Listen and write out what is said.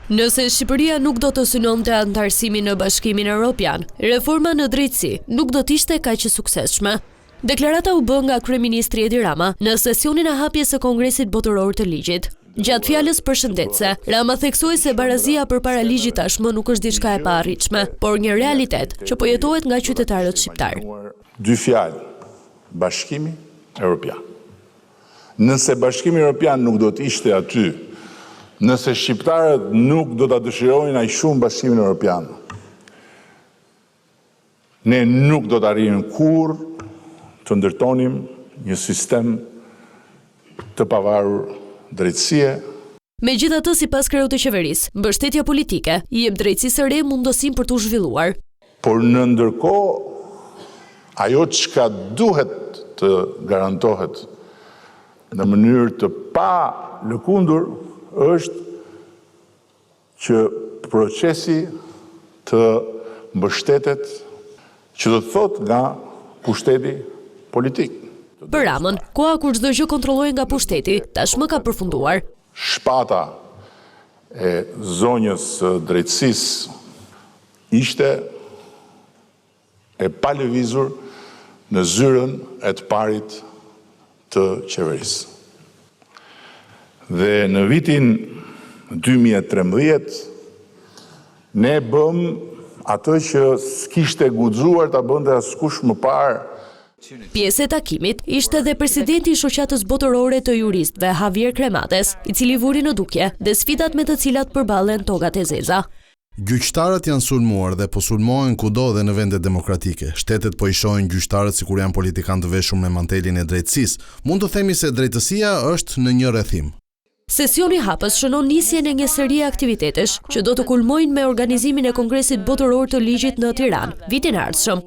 Nëse Shqipëria nuk do të synonte anëtarësimin në Bashkimin Evropian, reforma në drejtësi nuk do t'ishte kaq e suksesshme. Deklarata u bë nga kryeministri Edi Rama në sesionin e hapjes së Kongresit Botëror të Ligjit. Gjatë fjalës përshëndetëse, Rama theksoi se barazia përpara ligjit tashmë nuk është diçka e paarritshme, por një realitet që po jetohet nga qytetarët shqiptar. Dy fjalë: Bashkimi Evropian. Nëse Bashkimi Evropian nuk do të ishte aty, nëse shqiptarët nuk do të dëshirojnë aq shumë Bashkimin Evropian, ne nuk do të arrijmë kurrë të ndërtonim një sistem të pavarur drejtësie. Megjithatë, sipas kreut të qeverisë, mbështetja politike i jep drejtësisë së re mundësinë për t'u zhvilluar. Por në ndërkohë, ajo çka duhet të garantohet në mënyrë të pa lëkundur është që procesi të mbështetet, që do të thotë nga pushteti politik. Për Ramën, koha kur çdo gjë kontrollohej nga pushteti, tashmë ka përfunduar. Shpata e zonjës së drejtësisë ishte e palëvizur në zyrën e të parit të qeverisë. Dhe në vitin 2013 ne bëm atë që s'kishte guxuar ta bënte askush më parë. Pjesë e takimit ishte dhe presidenti i shoqatës botërore të juristëve Javier Cremades, i cili vuri në dukje dhe sfidat me të cilat përballen togat e zeza. Gjyqtarët janë sulmuar dhe po sulmohen kudo dhe në vende demokratike. Shtetet po i shohin gjyqtarët sikur janë politikanë të veshur me mantelin e drejtësisë. Mund të themi se drejtësia është në një rrethim. Sesioni hapës shënon nisjen e një serie aktivitetesh që do të kulmojnë me organizimin e Kongresit Botëror të Ligjit në Tiranë vitin e ardhshëm.